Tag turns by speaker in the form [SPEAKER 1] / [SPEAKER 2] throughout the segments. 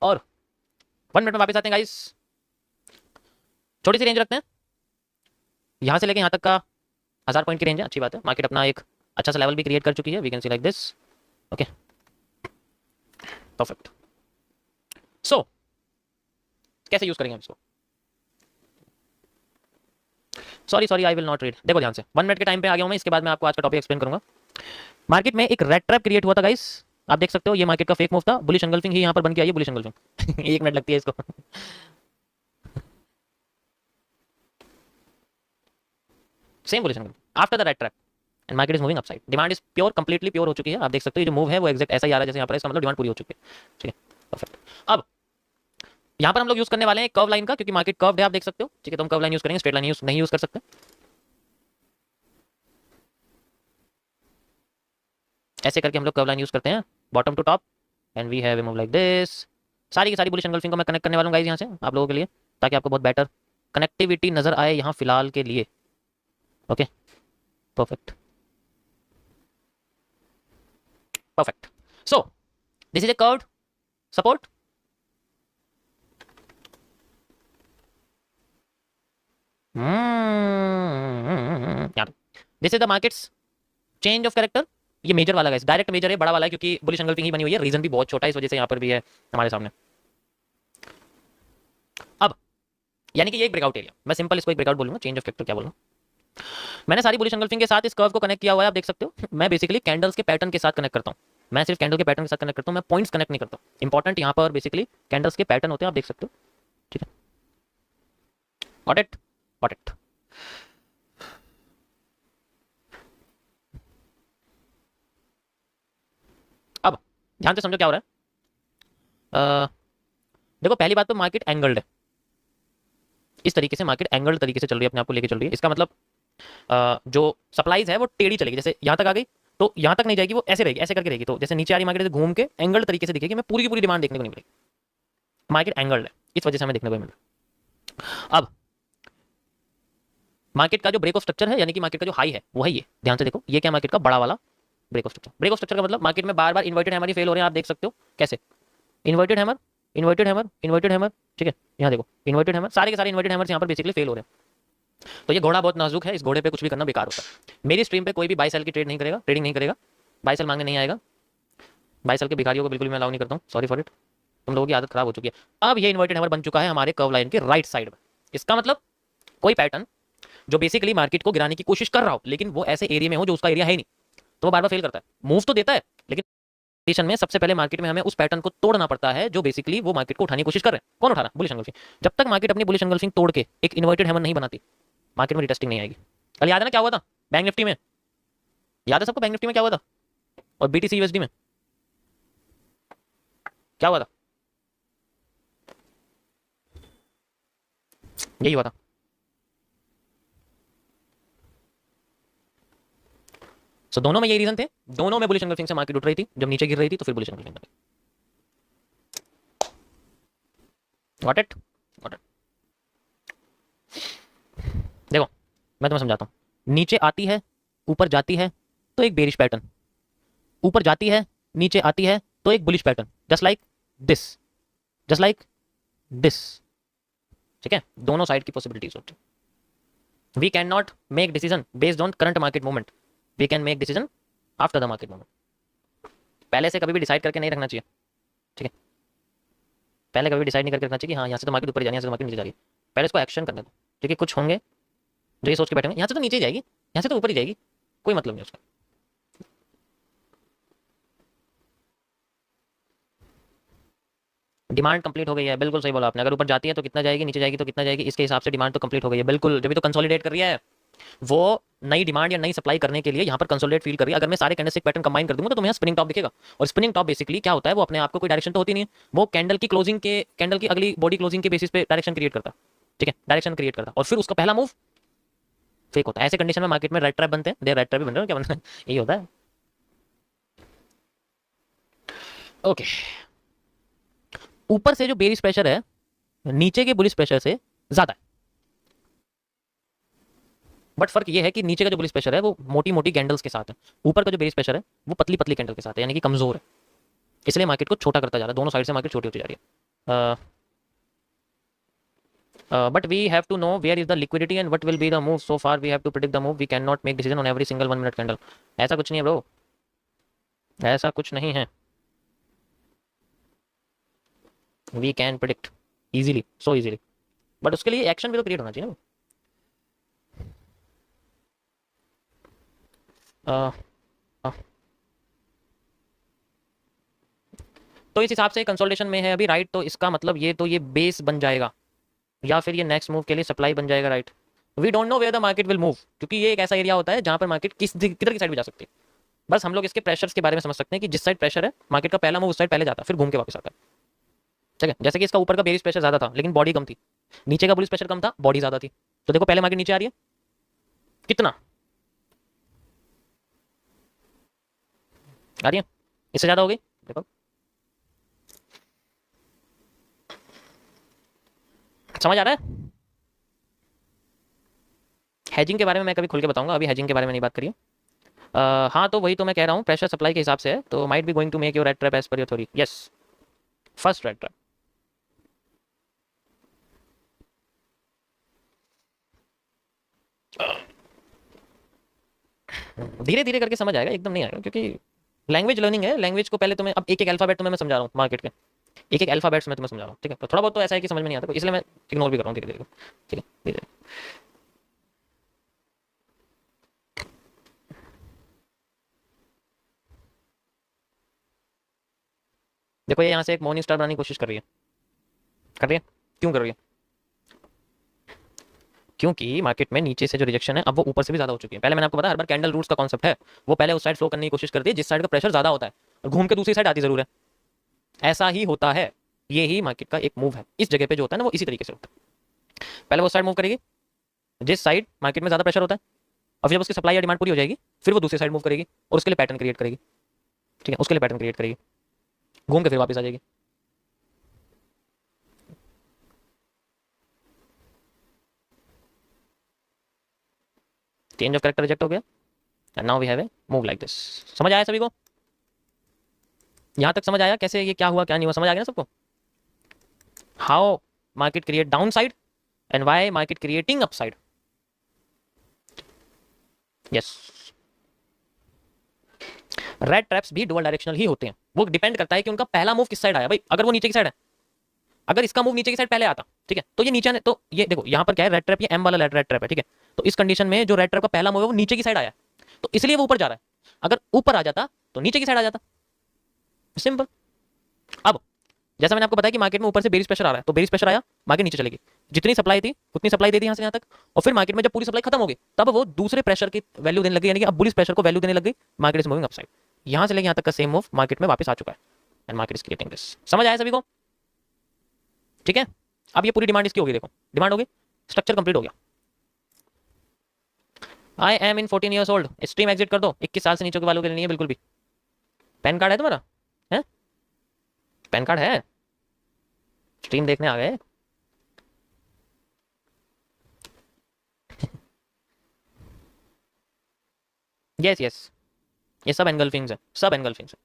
[SPEAKER 1] और 1 मिनट में वापस आते हैं गाइस। छोटी सी रेंज रखते हैं, यहाँ से लेके यहाँ तक का 1000 पॉइंट की रेंज है, अच्छी बात है। मार्केट अपना एक अच्छा सा लेवल भी क्रिएट कर चुकी है, we can see like this. Okay perfect. So कैसे यूज करेंगे हम इसको? Sorry I will not read. देखो ध्यान से, 1 मिनट के टाइम पे आ गया हूं मैं, इसके बाद मैं आपको आज का टॉपिक एक्सप्लेन करूंगा। मार्केट में एक रेड ट्रैप क्रिएट हुआ था गाइस, आप देख सकते हो, ये मार्केट का फेक मूव था। बुलिश एंगल्फिंग ही यहाँ पर बन के आई है, बुलिश एंगल्फिंग 1 मिनट लगती है इसको same bullish engulfing after the red trap and market is moving upside. Demand is pure, completely pure हो चुकी है। आप देख सकते हो ये जो मूव है वो एग्जैक्ट ऐसा ही आ रहा है जैसे यहाँ पर, इसका मतलब डिमांड पूरी हो चुकी है। ठीक है परफेक्ट। अब यहाँ पर हम लोग यूज करने वाले हैं कर्व लाइन का, क्योंकि मार्केट कर्व है, आप देख सकते हो। ठीक है, तो हम कर्व लाइन यूज करेंगे, स्ट्रेट लाइन यूज नहीं यूज कर सकते। ऐसे करके हम लोग कर्व लाइन यूज करते हैं, bottom to top, and we have a move like this. सारी की सारी बुलिश एंगल्फिंग को मैं कनेक्ट करने वाला हूँ गाइस यहाँ से आप लोगों के लिए, ताकि आपको बहुत बेटर कनेक्टिविटी नजर आए यहाँ फिलहाल के लिए। Okay perfect perfect. So this is a curved support, this is the markets change of character. ये मेजर वाला गाइस, डायरेक्ट मेजर है, बड़ा वाला है, क्योंकि बुलिश एंगल्फिंग ही बनी हुई है। रीजन भी बहुत छोटा है, इस वजह से यहाँ पर भी है हमारे सामने। अब यानी कि ये एक ब्रेकआउट एरिया, मैं सिंपल इसको एक ब्रेकआउट बोलूंगा, चेंज ऑफ कैरेक्टर क्या बोलूंगा। मैंने सारी बुलिश एंगल्फिंग के साथ इस कर्व को कनेक्ट किया हुआ है, आप देख सकते हो। मैं बेसिकली कैंडल्स के पैटर्न के साथ कनेक्ट करता हूँ, मैं सिर्फ कैंडल के पैटर्न के साथ कनेक्ट करता हूँ, मैं पॉइंट्स कनेक्ट नहीं करता। इंपॉर्टेंट यहाँ पर बेसिकली कैंडल्स के पैटर्न होते हैं, आप देख सकते हो। ठीक है गॉट इट गॉट इट। अब ध्यान से समझो क्या हो रहा है। देखो पहली बात तो मार्केट एंगल्ड है, इस तरीके से मार्केट एंगल्ड तरीके से चल रही है, अपने आप को लेके चल रही है। इसका मतलब जो सप्लाईज है वो टेढ़ी चलेगी, जैसे यहाँ तक आ गई तो यहाँ तक नहीं जाएगी, वो ऐसे रहेगी, ऐसे करके रहेगी। तो जैसे नीचे आ रही मार्केट, घूम के एंगल्ड तरीके से दिखेगी, हमें पूरी की पूरी डिमांड देखने को नहीं मिलेगी। मार्केट एंगल्ड है, इस वजह से हमें देखने को मिल रहा है। अब मार्केट का जो ब्रेक ऑफ स्ट्रक्चर है, यानी कि मार्केट का जो हाई है वो है ये, ध्यान से देखो, ये क्या मार्केट का बड़ा वाला break of structure. Break of structure का मतलब मार्केट में बार बार इन्वर्टेड हैमर ही फेल हो रहे हैं, आप देख सकते हो कैसे। Inverted hammer inverted hammer inverted hammer, ठीक है, यहाँ देखो इन्वर्टेड हैमर, सारे के सारे इन्वर्टेड हैमर यहाँ पर बेसिकली फेल हो रहे हैं। तो ये घोड़ा बहुत नाजुक है, इस घोड़े पे कुछ भी करना बेकार होता है। मेरी स्ट्रीम पे कोई भी बाई सेल की ट्रेडिंग नहीं करेगा, बाई सेल मांगने नहीं आएगा। बाई सेल के भिखारियों को बिल्कुल भी मैं अलाउ नहीं करता हूँ, सॉरी फॉर इट, तुम लोगों की आदत खराब हो चुकी है। अब ये इन्वर्टेड हैमर बन चुका है हमारे कर्व लाइन के राइट साइड में। इसका मतलब कोई पैटर्न जो बेसिकली मार्केट को गिराने की कोशिश कर रहा हो, लेकिन वो ऐसे एरिया में हो जो उसका एरिया है नहीं, तो वो बार बार फेल करता है। मूव तो देता है, लेकिन कंडीशन में सबसे पहले मार्केट में हमें उस पैटर्न को तोड़ना पड़ता है जो बेसिकली वो मार्केट को उठाने की कोशिश कर रहे हैं। कौन उठा रहा है? Bullish engulfing. जब तक मार्केट अपनी बुलिश एंगल्फिंग तोड़ के एक इन्वर्टेड हैमर नहीं बनाती, मार्केट में रिटेस्टिंग नहीं आएगी। कल याद है ना क्या हुआ था बैंक निफ्टी में? याद है सबको बैंक निफ्टी में क्या हुआ था? और बीटीसी यूएसडी में क्या हुआ था? यही हुआ था। सो दोनों में यही रीजन थे, दोनों में बुलिश एंगल्फिंग से मार्केट उठ रही थी, जब नीचे गिर रही थी तो फिर बुलिश एंगल्फिंग बनी। Got it got it. देखो मैं तुम्हें समझाता हूं, नीचे आती है, ऊपर जाती है तो एक बेरिश पैटर्न, ऊपर जाती है, नीचे आती है तो एक bullish pattern, just like this, just like this. ठीक है, दोनों साइड की पॉसिबिलिटीज होती है। We can not make decision based on current market movement, we can make decision after the market movement. पहले से कभी भी डिसाइड करके नहीं रखना चाहिए। ठीक है, पहले कभी डिसाइड नहीं करके रखना चाहिए कि हाँ यहाँ से तो मार्केट ऊपर जानी है, यहाँ से तो मार्केट नीचे जा रही है। पहले इसको एक्शन करने दो, क्योंकि कुछ होंगे जो ये सोच के बैठे यहाँ से तो नीचे ही जाएगी, यहाँ से तो ऊपर ही जाएगी, कोई मतलब नहीं उसका। डिमांड कंप्लीट हो गई है, बिल्कुल सही बोला आपने। अगर ऊपर जाती है तो कितना जाएगी, नीचे जाएगी तो कितना जाएगी, इसके हिसाब से डिमांड तो कंप्लीट हो गई है, बिल्कुल। जब भी तो कंसोलिडेट कर रही है वो, नई डिमांड या नई सप्लाई करने के लिए यहाँ पर कंसोलिडेट फील कर रही है। अगर मैं सारे कैंडलस्टिक पैटर्न कंबाइन कर दूंगा तो तुम्हें यहाँ स्पिनिंग टॉप दिखेगा। और स्पिनिंग टॉप बेसिकली क्या होता है, वो अपने आप को कोई डायरेक्शन तो होती नहीं है, वो कैंडल की क्लोजिंग के, कैंडल की अगली बॉडी क्लोजिंग के बेसिस पे डायरेक्शन क्रिएट करता है। ठीक है, डायरेक्शन क्रिएट करता है और फिर उसका पहला मूव फेक होता है। ऐसे कंडीशन में मार्केट में रेड ट्रैप बनते हैं, दे रेड ट्रैप भी बन रहे हैं, क्या बनता है यही होता है। ओके, ऊपर से जो बेरिश प्रेशर है नीचे के बुलिश प्रेशर से ज्यादा है, बट फर्क ये है कि नीचे का जो बुलिश प्रेशर है वो मोटी मोटी कैंडल्स के साथ है, ऊपर का जो बेरिश प्रेशर है वो पतली पतली कैंडल के साथ है, यानी कि कमजोर है। इसलिए मार्केट को छोटा करता जा रहा है, दोनों साइड से मार्केट छोटी होती जा रही है। But we have to know where is the liquidity and what will be the move. So far we have to predict the move. We cannot make decision on every single 1 minute candle. ऐसा कुछ नहीं है bro, ऐसा कुछ नहीं है. We can predict easily, so easily. But उसके लिए एक्शन भी तो क्रिएट होना चाहिए ना. तो इस हिसाब से कंसोलिडेशन में है अभी, राइट. तो इसका मतलब ये तो ये बेस बन जाएगा या फिर ये नेक्स्ट मूव के लिए सप्लाई बन जाएगा, right. We don't know where the market will move, क्योंकि ये एक ऐसा एरिया होता है जहां पर मार्केट किधर की साइड भी जा सकती है. बस हम लोग इसके प्रेशर्स के बारे में समझ सकते हैं कि जिस साइड प्रेशर है मार्केट का पहला मूव उस साइड पहले जाता है, फिर घूम के वापस आता है. ठीक है, जैसे कि इसका ऊपर का बेरिश प्रेशर ज्यादा था लेकिन बॉडी कम थी, नीचे का बुलिश प्रेशर कम था, बॉडी ज्यादा थी. तो देखो पहले मार्केट नीचे आ रही है, कितना आ रही है, इससे ज्यादा हो गई. देखो समझ आ रहा है. हैजिंग के बारे में मैं कभी खुल के बताऊंगा, अभी हैजिंग के बारे में नहीं बात करिए. हाँ तो वही तो मैं कह रहा हूँ, प्रेशर सप्लाई के हिसाब से है, तो might be going to make your red trap edge पर your theory. Yes, first red trap. धीरे धीरे करके समझ आएगा, एकदम नहीं आएगा, क्योंकि लैंग्वेज लर्निंग है. लैंग्वेज को पहले तुम्हें, अब एक एक अल्फाबेट तुम्हें मैं समझा रहा हूँ मार्केट के, एक एक अल्फाबेट्स मैं तुम्हें समझा रहा हूँ. ठीक है, तो थोड़ा बहुत तो ऐसा है कि समझ में नहीं आता, इसलिए मैं इग्नोर भी कर रहा हूँ धीरे धीरे. ठीक है, धीरे. देखो ये यहाँ से एक मॉर्निंग स्टार बनाने की कोशिश कर रही है, कर रही है. क्यों कर रही है? क्योंकि मार्केट में नीचे से जो रिजेक्शन है अब वो ऊपर से भी ज्यादा हो चुकी है. पहले मैंने आपको बताया हर बार कैंडल रूट्स का कॉन्सेप्ट है, वो पहले उस साइड फ्लो करने की कोशिश करती है जिस साइड का प्रेशर ज्यादा होता है, और घूम के दूसरी साइड आती जरूर है. ऐसा ही होता है, ये ही मार्केट का एक मूव है. इस जगह पे जो होता है ना वो इसी तरीके से होता है. पहले वो साइड मूव करेगी जिस साइड मार्केट में ज्यादा प्रेशर होता है, और फिर जब उसकी सप्लाई या डिमांड पूरी हो जाएगी फिर वो दूसरी साइड मूव करेगी और उसके लिए पैटर्न क्रिएट करेगी. ठीक है, उसके लिए पैटर्न क्रिएट करेगी, घूम के फिर वापस आ जाएगी. चेंज ऑफ कैरेक्टर रिजेक्ट हो गया and now we have a move like this. समझ आया सभी को? यहां तक समझ आया कैसे ये क्या हुआ क्या नहीं हुआ? समझ आ गया ना सबको? How market create down side and why market creating up side. Yes, red traps भी डुअल डायरेक्शनल ही होते हैं. वो डिपेंड करता है कि उनका पहला मूव किस साइड आया. भाई अगर वो नीचे की साइड है, अगर इसका मूव नीचे की साइड पहले आता, ठीक है, तो ये नीचे ने, तो ये देखो यहाँ पर क्या है, रेड ट्रैप, ये एम वाला रेड ट्रैप है. ठीक है, तो इस कंडीशन में जो रेड ट्रैप का पहला मूव है वो नीचे की साइड आया, तो इसलिए वो ऊपर जा रहा है. अगर ऊपर आ जाता तो नीचे की साइड आ जाता. सिंपल. अब जैसा मैंने आपको बताया कि मार्केट में ऊपर से बेरिश प्रेशर आ रहा है, तो बेरिश प्रेशर आया, मार्केट नीचे चलेगी. जितनी सप्लाई थी उतनी सप्लाई दे दी यहाँ से यहाँ तक, और फिर मार्केट में जब पूरी सप्लाई खत्म हो गई तब वो दूसरे प्रेशर की वैल्यू देने लगी, यानी कि अब बुलिश प्रेशर को वैल्यू देने लग गई. Market is moving upside. यहाँ से लेके यहाँ तक का सेम मूव मार्केट में वापस आ चुका है and market is creating this. समझ आया सभी को? ठीक है, अब ये पूरी डिमांड इसकी होगी. देखो डिमांड होगी, स्ट्रक्चर कंप्लीट हो गया. I am in 14 years old. Stream exit कर दो, 21 साल से नीचे के वालों के लिए नहीं है बिल्कुल भी. पैन कार्ड है तुम्हारा? है पैन कार्ड है? स्ट्रीम देखने आ गए? यस यस, ये सब एनगल्फिंग्स है, सब एनगल्फिंग्स है.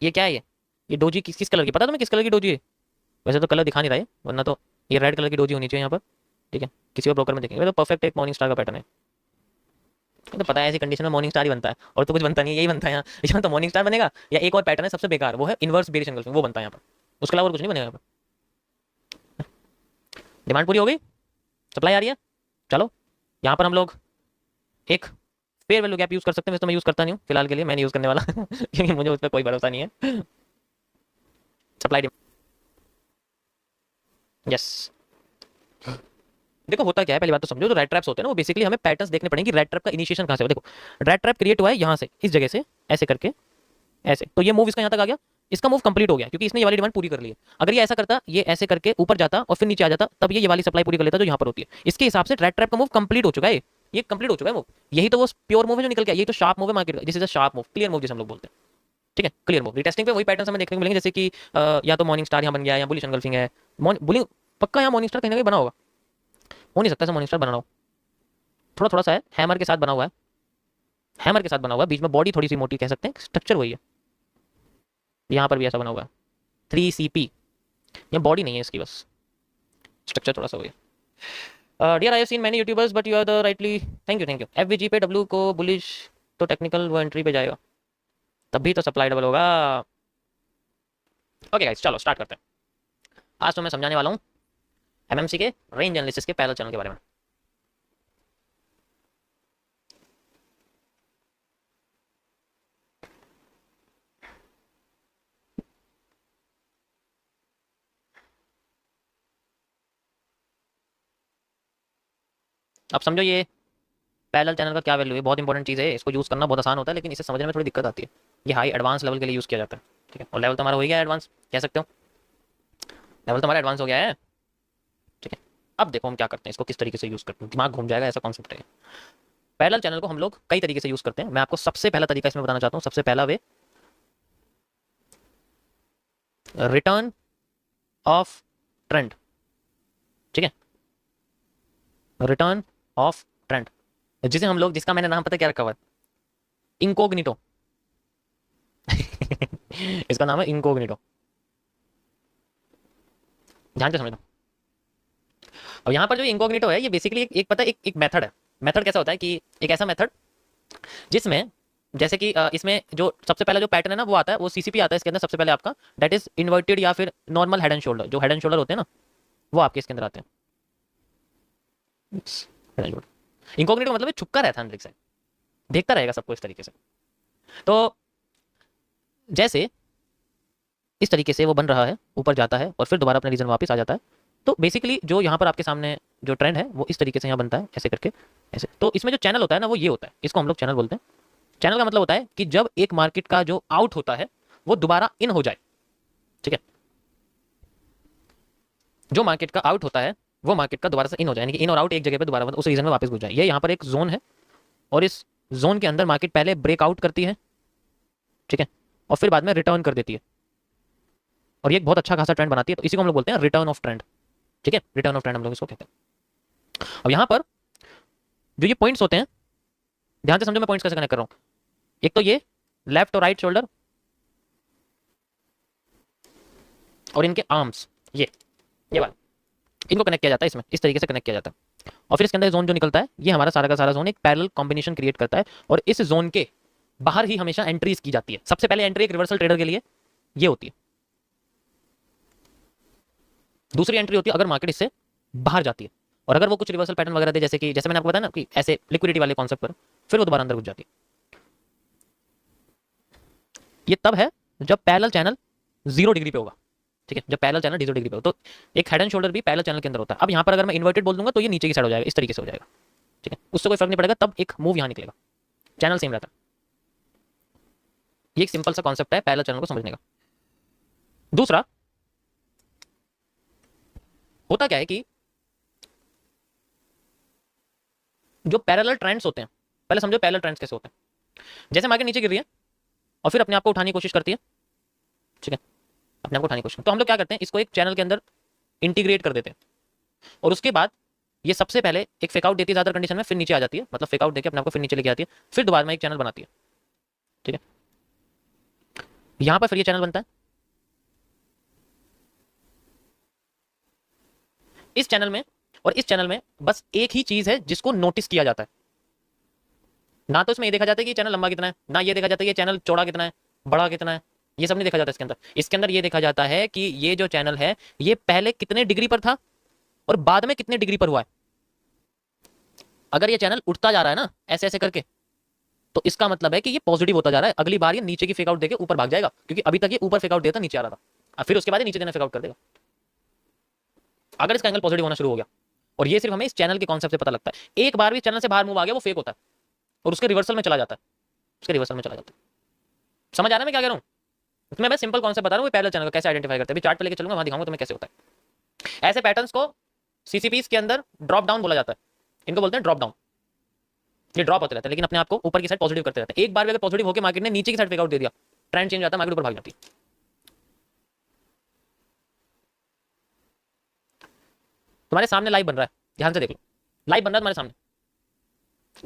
[SPEAKER 1] ये क्या है? ये डोजी किस कलर की, पता तुम्हें किस कलर की डोजी है? वैसे तो कलर दिखा नहीं रहा है, वरना तो ये रेड कलर की डोजी होनी चाहिए यहाँ पर. ठीक है, किसी और ब्रोकर में देखेंगे तो परफेक्ट एक मॉर्निंग स्टार का पैटर्न है. तो पता है ऐसी कंडीशन में मॉर्निंग स्टार ही बनता है, और तो कुछ बनता नहीं है, यही बनता है यहाँ. यहाँ तो मॉर्निंग स्टार बनेगा, या एक और पैटर्न है सबसे बेकार, वो है इनवर्स बेरिश एंगल्फिंग, वो बनता है यहाँ पर. उसके अलावा और कुछ नहीं बनेगा यहाँ पर. डिमांड पूरी हो गई, सप्लाई आ रही है. चलो यहाँ पर हम लोग एक फेयर वैल्यू गैप यूज कर सकते हैं. वैसे तो मैं यूज करता नहीं हूँ फिलहाल के लिए, मैं नहीं यूज करने वाला क्योंकि मुझे उस पर कोई भरोसा नहीं है. Supply yes. देखो होता क्या है, पहली बात तो समझो, जो रेड ट्रैप्स होते हैं ना वो बेसिकली हमें पैटर्न्स देखने पड़ेंगे. रेड ट्रैप का इनिशिएशन कहाँ से हुआ? देखो रेड ट्रैप क्रिएट हुआ है यहाँ से, इस जगह से ऐसे करके ऐसे, तो ये मूव इसका यहाँ तक आ गया, इसका मूव कंप्लीट हो गया क्योंकि इसने ये वाली डिमांड पूरी कर ली है. अगर ये ऐसा करता, ये ऐसे करके ऊपर जाता और फिर नीचे आ जाता, तब ये वाली सप्लाई पूरी कर लेता जो यहाँ पर होती है. इसके हिसाब से रेड ट्रैप का मूव कंप्लीट हो चुका है, ये कंप्लीट हो चुका है मूव. यही तो वो प्योर मूव है जो निकल गया. यही तो शार्प मूव है मार्केट का, this is a sharp move, clear move जिसे हम लोग बोलते हैं. ठीक है, क्लियर मूव. रिटेस्टिंग पे वही पैटर्न हमें देखने को मिलेंगे, जैसे कि या तो मॉर्निंग स्टार यहाँ बन गया, या बुलिश एंगल्फिंग है. बुलिंग पक्का यहाँ मॉर्निंग स्टार कहीं ना कहीं बना होगा, हो नहीं सकता ऐसा मॉर्निंग स्टार बना हो. थोड़ा थोड़ा सा है, हैमर के साथ बना हुआ है, हैमर के साथ बना हुआ है, बीच में बॉडी थोड़ी सी मोटी कह सकते हैं, स्ट्रक्चर वही है. यहाँ पर भी ऐसा बना हुआ है 3CP, ये बॉडी नहीं है इसकी, बस स्ट्रक्चर थोड़ा सा हो गया। Dear I have seen many youtubers but you are the rightly, thank you. FVG पे डब्ल्यू को बुलिश तो टेक्निकल वो एंट्री पे जाएगा, तभी तो सप्लाई डबल होगा। ओके गाइस, चलो स्टार्ट करते हैं। आज तो मैं समझाने वाला हूँ एमएमसी के रेंज एनालिसिस के पैरेलल चैनल के बारे में। अब समझो ये पैरेलल चैनल का क्या वैल्यू है, बहुत इंपॉर्टेंट चीज़ है, इसको यूज़ करना बहुत आसान होता है लेकिन इसे समझने में थोड़ी दिक्कत आती है। ये हाई एडवांस लेवल के लिए यूज़ किया जाता है, ठीक है, और लेवल तो हमारा हो गया एडवांस, कह सकते हो लेवल तो हमारा एडवांस हो गया है, ठीक है। अब देखो हम क्या करते हैं, इसको किस तरीके से यूज़ करते हैं, दिमाग घूम जाएगा, ऐसा कॉन्सेप्ट है। पैरेलल चैनल को हम लोग कई तरीके से यूज़ करते हैं, मैं आपको सबसे पहला तरीका इसमें बताना चाहता हूँ। सबसे पहला वे, रिटर्न ऑफ ट्रेंड, ठीक है, रिटर्न ऑफ ट्रेंड, जिसे हम लोग, जिसका मैंने नाम पता क्या रखा हुआ है, इनकोग्निटो। इसका नाम है इनकोग्निटो, ध्यान से समझना। अब यहाँ पर जो इनकोग्निटो है ये बेसिकली एक पता है, एक मेथड है। मेथड कैसा होता है कि एक ऐसा मेथड जिसमें जैसे कि इसमें जो सबसे पहला जो पैटर्न है ना वो आता है, वो सीसीपी आता है इसके अंदर सबसे पहले आपका, दैट इज इन्वर्टेड या फिर नॉर्मल हेड एंड शोल्डर। जो हेड एंड शोल्डर होते हैं ना वो आपके इसके अंदर आते हैं। इनकॉग्निटो मतलब छुपका रहता है अंदर से, देखता रहेगा सबको इस तरीके से। तो जैसे इस तरीके से वो बन रहा है, ऊपर जाता है और फिर दोबारा अपने रीजन वापस आ जाता है। तो बेसिकली जो यहाँ पर आपके सामने जो ट्रेंड है वो इस तरीके से यहाँ बनता है, ऐसे करके ऐसे। तो इसमें जो चैनल होता है ना वो ये होता है, इसको हम लोग चैनल बोलते हैं। चैनल का मतलब होता है कि जब एक मार्केट का जो आउट होता है वो दोबारा इन हो जाए, ठीक है। जो मार्केट का आउट होता है वो मार्केट का दोबारा से इन हो जाए, यानी कि इन और आउट एक जगह पे दोबारा उस रीजन में वापस घुस जाए। ये यहाँ पर एक जोन है और इस जोन के अंदर मार्केट पहले ब्रेकआउट करती है, ठीक है, और फिर बाद में रिटर्न कर देती है, और ये एक बहुत अच्छा खासा ट्रेंड बनाती है। तो इसी को हम लोग बोलते हैं रिटर्न ऑफ ट्रेंड, ठीक है, रिटर्न ऑफ ट्रेंड हम लोग इसको कहते हैं। अब यहाँ पर जो ये पॉइंट्स होते हैं, ध्यान से समझो मैं पॉइंट्स कैसे कनेक्ट कर रहा हूँ। एक तो ये लेफ्ट और राइट शोल्डर और इनके आर्म्स, ये वाला, इनको कनेक्ट किया जाता है इसमें, इस तरीके से कनेक्ट किया जाता है। और फिर इसके अंदर जोन जो निकलता है ये हमारा सारा का सारा जोन एक पैरेलल कॉम्बिनेशन क्रिएट करता है, और इस जोन के बाहर ही हमेशा एंट्रीज की जाती है। सबसे पहले एंट्री एक रिवर्सल ट्रेडर के लिए ये होती है, दूसरी एंट्री होती है अगर मार्केट इससे बाहर जाती है, और अगर वो कुछ रिवर्सल पैटर्न वगैरह दे, जैसे मैंने आपको बताया ना कि ऐसे लिक्विडिटी वाले कॉन्सेप्ट पर, फिर वो दोबारा अंदर घुस जाती है। ये तब है जब पैरेलल चैनल 0 डिग्री पे होगा, ठीक है, जब पैरेलल चैनल 0 डिग्री पे हो। तो एक हेड एंड शोल्डर भी पैरेलल चैनल के अंदर होता है। अब यहाँ पर अगर मैं इन्वर्टेड बोल दूंगा तो ये नीचे की साइड हो जाएगा, इस तरीके से हो जाएगा, ठीक है, उससे कोई फर्क नहीं पड़ेगा, तब एक मूव यहाँ निकलेगा, चैनल सेम रहता है। ये एक सिंपल सा कॉन्सेप्ट है पैरेलल चैनल को समझने का। दूसरा होता क्या है कि जो पैरेलल ट्रेंड्स होते हैं, पहले समझो पैरेलल ट्रेंड्स कैसे होते हैं। जैसे मार्केट नीचे गिर रही है और फिर अपने आप को उठाने की कोशिश करती है, ठीक है, अपने आप को उठाने की कोशिश, तो हम लोग क्या करते हैं, इसको एक चैनल के अंदर इंटीग्रेट कर देते हैं, और उसके बाद ये सबसे पहले एक फेकआउट देती है ज्यादा कंडीशन में, फिर नीचे आ जाती है, मतलब फेकआउट देकर अपने आप को फिर नीचे लेके आती है, फिर दोबारा में एक चैनल बनाती है, ठीक है। यहां पर फिर ये चैनल बनता है, इस चैनल में और इस चैनल में बस एक ही चीज है जिसको नोटिस किया जाता है। ना तो इसमें ये देखा जाता है कि चैनल लंबा कितना है, ना ये देखा जाता है कि चैनल चौड़ा कितना है, बड़ा कितना है, ये सब नहीं देखा जाता इसके अंदर। इसके अंदर ये देखा जाता है कि ये जो चैनल है ये पहले कितने डिग्री पर था और बाद में कितने डिग्री पर हुआ है। अगर ये चैनल उठता जा रहा है ना ऐसे ऐसे करके, तो इसका मतलब है कि ये पॉजिटिव होता जा रहा है, अगली बार ये नीचे की फेकआउट देके ऊपर भाग जाएगा, क्योंकि अभी तक ये ऊपर फेकआउट देता नीचे आ रहा था, और फिर उसके बाद नीचे देना फेकआउट कर देगा। अगर इसका एंगल पॉजिटिव होना शुरू हो गया, और ये सिर्फ हमें इस चैनल के कॉन्सेप्ट से पता लगता है, एक बार भी चैनल से बाहर मूव आ गया वो फेक होता है और उसके रिवर्सल में चला जाता है, उसके रिवर्सल में चला जाता है। समझ आ रहा है मैं क्या कह रहा हूँ? मैं सिंपल कॉन्सेप्ट बता रहा हूँ पैरेलल चैनल को कैसे आइडेंटिफाई करते हैं, चार्ट पे लेके चलूंगा, वहां दिखाऊंगा तुम्हें कैसे होता है। ऐसे पैटर्न्स को सीसीपीस के अंदर ड्रॉप डाउन बोला जाता है, इनको बोलते हैं ड्रॉप डाउन। ये ड्रॉप होते रहते हैं लेकिन अपने आप को ऊपर की साइड पॉजिटिव करते रहते हैं। एक बार भी अगर पॉजिटिव होकर मार्केट ने नीचे की साइड फेकआउट दे दिया, ट्रेंड चेंज आता है, मार्केट ऊपर भाग जाती है। तुम्हारे सामने लाइव बन रहा है, ध्यान से देख लो, लाइव बन रहा है तुम्हारे सामने,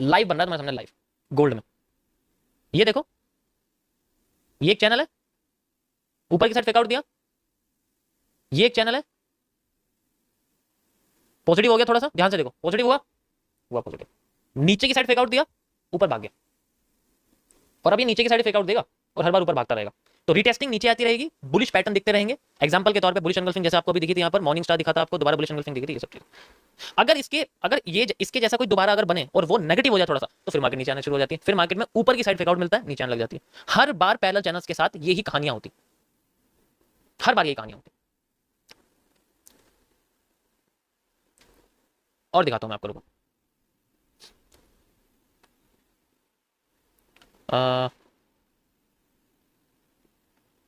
[SPEAKER 1] लाइव बन रहा है तुम्हारे सामने, लाइव गोल्ड में। ये देखो, ये एक चैनल है, ऊपर की साइड फेकआउट दिया, ये एक चैनल है, पॉजिटिव हो गया, थोड़ा सा ध्यान से देखो, पॉजिटिव हुआ पॉजिटिव, नीचे की साइड फेक आउट दिया, ऊपर भाग गया, और अब ये नीचे की साइड फेक आउट देगा और हर बार ऊपर भागता रहेगा। तो रीटेस्टिंग नीचे आती रहेगी, बुलिश पैटर्न दिखते रहेंगे। एग्जांपल के तौर पे बुलिश एंगल्फिंग जैसे आपको अभी दिखी थी, यहाँ पर मॉर्निंग स्टार दिखा था आपको, दोबारा बुलिश एंगल्फिंग दिखी थी, ये सब चीज। अगर ये इसके जैसा कोई दोबारा अगर बने और वो नेगेटिव हो जाए थोड़ा सा, तो फिर मार्केट नीचे आना शुरू हो जाती है, फिर मार्केट में ऊपर की साइड फेक आउट मिलता है, नीचे आने लग जाती है। हर बार पैरेलल चैनल्स के साथ यही कहानियां होती, हर बार यही कहानियां होती। और दिखाता हूं मैं आपको, रुको।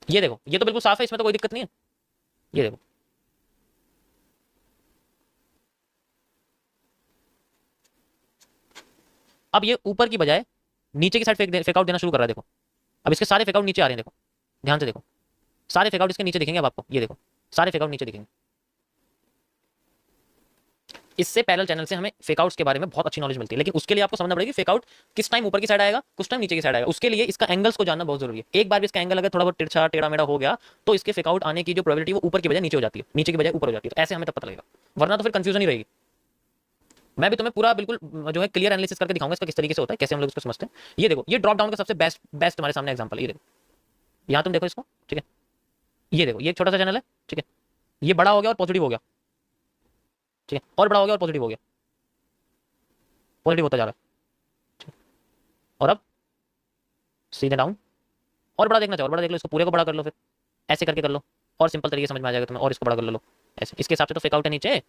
[SPEAKER 1] ये देखो, ये तो बिल्कुल साफ है, इसमें तो कोई दिक्कत नहीं है। ये देखो, अब ये ऊपर की बजाय नीचे की साइड फेक आउट देना शुरू कर रहा है, देखो। अब इसके सारे फेक आउट नीचे आ रहे हैं, देखो ध्यान से देखो, सारे फेक आउट इसके नीचे दिखेंगे अब आपको, ये देखो सारे फेक आउट नीचे दिखेंगे। इससे पैरेलल चैनल से हमें फेकआउट्स के बारे में बहुत अच्छी नॉलेज मिलती है, लेकिन उसके लिए आपको समझना पड़ेगा फेकआउट किस टाइम ऊपर की साइड आएगा, कुछ टाइम नीचे की साइड आएगा। उसके लिए इसका एंगल्स को जानना बहुत जरूरी है। एक बार भी इसका एंगल अगर थोड़ा बहुत तिरछा टेढ़ा मेढ़ा हो गया, तो इसके फेकआउट आने की जो प्रोबेबिलिटी वो ऊपर की बजाय नीचे हो जाती है, नीचे की बजाय ऊपर हो जाती है। तो ऐसे हमें तब पता लगेगा, वरना तो फिर कंफ्यूजन ही रहेगी। मैं भी तुम्हें पूरा बिल्कुल जो है क्लियर एनालिसिस करके दिखाऊंगा इसका किस तरीके से होता है, कैसे हम लोग इसको समझते हैं। ये देखो, ये ड्रॉप डाउन का सबसे बेस्ट हमारे सामने एग्जांपल, ये देखो, यहाँ तुम देखो इसको, ठीक है। ये देखो, ये एक छोटा सा चैनल है, ठीक है, ये बड़ा हो गया और पॉजिटिव हो गया, ठीक है, और बड़ा हो गया और पॉजिटिव हो गया, पॉजिटिव होता जा रहा है। और अब सीधे डाउन, और बड़ा देखना चाहो और बड़ा देख लो, इसको पूरे को बड़ा कर लो, फिर ऐसे करके कर लो, और सिंपल तरीके समझ में आ जाएगा तुम्हें। और इसको बड़ा कर लो, ऐसे, इसके हिसाब से तो फेक आउट है नीचे,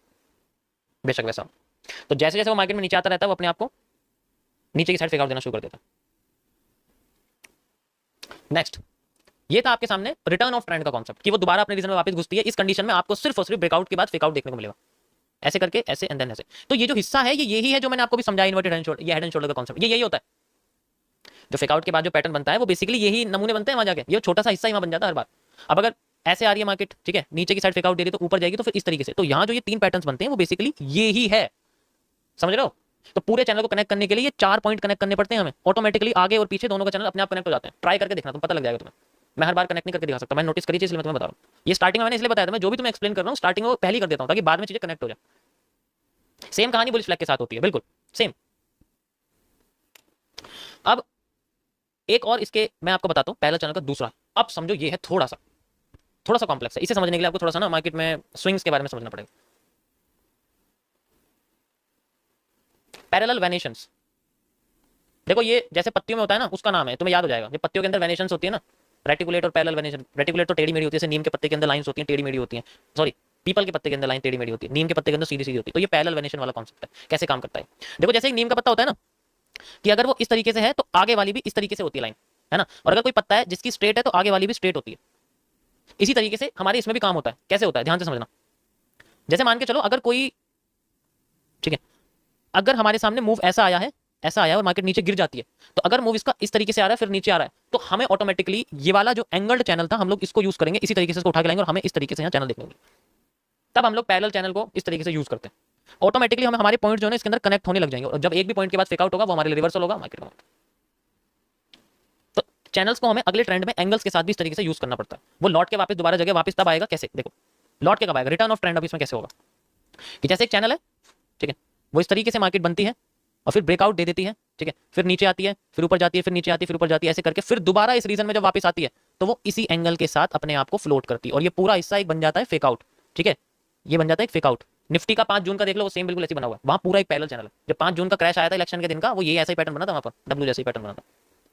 [SPEAKER 1] बेशक वैसा। तो जैसे जैसे वो मार्केट में नीचे आता रहता है, वो अपने आप को नीचे की साइड फेक आउट देना शुरू कर देता है। नेक्स्ट, ये था आपके सामने रिटर्न ऑफ ट्रेंड का कॉन्सेप्ट, कि वो दोबारा अपने रीजन में वापस घुसती है। इस कंडीशन में आपको सिर्फ और सिर्फ ब्रेकआउट के बाद फेक आउट देखने को मिलेगा, ऐसे करके, ऐसे एंड देन ऐसे। तो ये जो हिस्सा है, ये यही है जो मैंने आपको भी समझाया, इन्वर्टेड हेड एंड शोल्डर, ये हेड एंड शोल्डर का कॉन्सेप्ट, ये यही होता है। जो फेक आउट के बाद जो पैटर्न बनता है, वो बेसिकली यही नमूने बनते हैं वहां जाके, ये छोटा सा हिस्सा ही वहां बन जाता है हर बार। अब अगर ऐसे आ रही है मार्केट, ठीक है, नीचे की साइड फेक आउट दे रही है तो ऊपर जाएगी, तो फिर इस तरीके से। तो यहाँ जो ये 3 पैटर्न्स बनते हैं, वो बेसिकली ये ही है, समझ रहे हो। तो पूरे चैनल को कनेक्ट करने के लिए ये 4 पॉइंट कनेक्ट करने पड़ते हैं हमें, ऑटोमेटिकली आगे और पीछे दोनों का चैनल अपने आप कनेक्ट हो जाते हैं। ट्राई करके देखना, तुम पता लग जाएगा तुम्हें। मैं हर बार कनेक्ट नहीं करके दिखा सकता, मैं नोटिस करी चीज, इसलिए मैं तुम्हें बता रहा हूँ। ये स्टार्टिंग में मैंने इसलिए बताया था, मैं जो भी तुम्हें एक्सप्लेन कर रहा हूँ स्टार्टिंग में वो पहले कर देता हूँ, ताकि बाद में चीजें कनेक्ट हो जाए। सेम कहानी बुलिश फ्लैग के साथ होती है, बिल्कुल सेम। अब एक और इसके मैं आपको बताता हूँ पैरेलल चैनल का दूसरा। अब समझो ये है थोड़ा सा कॉम्प्लेक्स है, इसे समझने के लिए आपको थोड़ा सा ना मार्केट में स्विंग्स के बारे में समझना पड़ेगा। पैरेलल वेनेशंस, देखो ये जैसे पत्तियों में होता है ना, उसका नाम है, तुम्हें याद हो जाएगा। ये पत्तियों के अंदर वेनेशंस होती है ना, रेटिकुलेट और पैरेलल वेनेशन। रेटिकुलेट तो टेढ़ी मेढ़ी होती है, जैसे नीम के पत्ते के अंदर लाइंस होती हैं, टेढ़ी मेढ़ी होती हैं। सॉरी, पीपल के पत्ते के अंदर लाइन टेढ़ी मेढ़ी होती है, नीम के पत्ते के अंदर सीधी सीधी होती है। तो ये पैरेलल वेनेशन वाला कॉन्सेप्ट है। कैसे काम करता है, देखो जैसे एक नीम का पत्ता होता है ना, कि अगर वो इस तरीके से है तो आगे वाली भी इस तरीके से होती है लाइन, है ना। और अगर कोई पत्ता है जिसकी स्ट्रेट है तो आगे वाली भी स्ट्रेट होती है। इसी तरीके से हमारे इसमें भी काम होता है। कैसे होता है, ध्यान से समझना। जैसे मान के चलो, अगर कोई, ठीक है, अगर हमारे सामने मूव ऐसा आया है, ऐसा आया और मार्केट नीचे गिर जाती है, तो अगर मूव इसका इस तरीके से आ रहा है फिर नीचे आ रहा है, तो हमें ऑटोमेटिकली ये वाला जो एंगल्ड चैनल था, हम लोग इसको यूज करेंगे, इसी तरीके से इसको उठा के लाएंगे और हमें इस तरीके से यहाँ चैनल देखने मिलेगा। तब हम लोग पैरेलल चैनल को इस तरीके से यूज करते हैं। ऑटोमेटिकली हमें हमारे पॉइंट जो है इसके अंदर कनेक्ट होने लग जाएंगे, और जब एक भी पॉइंट के बाद फेक आउट होगा वो हमारे लिए रिवर्सल होगा मार्केट में। तो चैनल्स को हमें अगले ट्रेंड में एंगल्स के साथ भी इस तरीके से यूज करना पड़ता है। वो लौट के वापस दोबारा जगह वापस तब आएगा, कैसे, देखो लौट के कब आएगा, रिटर्न ऑफ ट्रेंड। अब इसमें कैसे होगा कि जैसे एक चैनल है, ठीक है, वो इस तरीके से मार्केट बनती है और फिर ब्रेकआउट दे देती है, ठीक है, फिर नीचे आती है, फिर ऊपर जाती है, फिर नीचे आती है, फिर ऊपर जाती है, ऐसे करके फिर दोबारा इस रीजन में जब वापस आती है तो वो इसी एंगल के साथ अपने आप को फ्लोट करती है, और ये पूरा हिस्सा एक बन जाता है फेक आउट। ठीक है, ये बन जाता है एक फेक आउट। निफ्टी का 5 जून का देख लो, वो सेम बिल्कुल ऐसे बना हुआ है, वहां पूरा एक पैरेलल चैनल है। जब 5 जून का क्रैश आया था इलेक्शन के दिन का, वो ये ऐसा ही पैटर्न बना था, वहां पर डब्ल्यू जैसा ही पैटर्न बना था।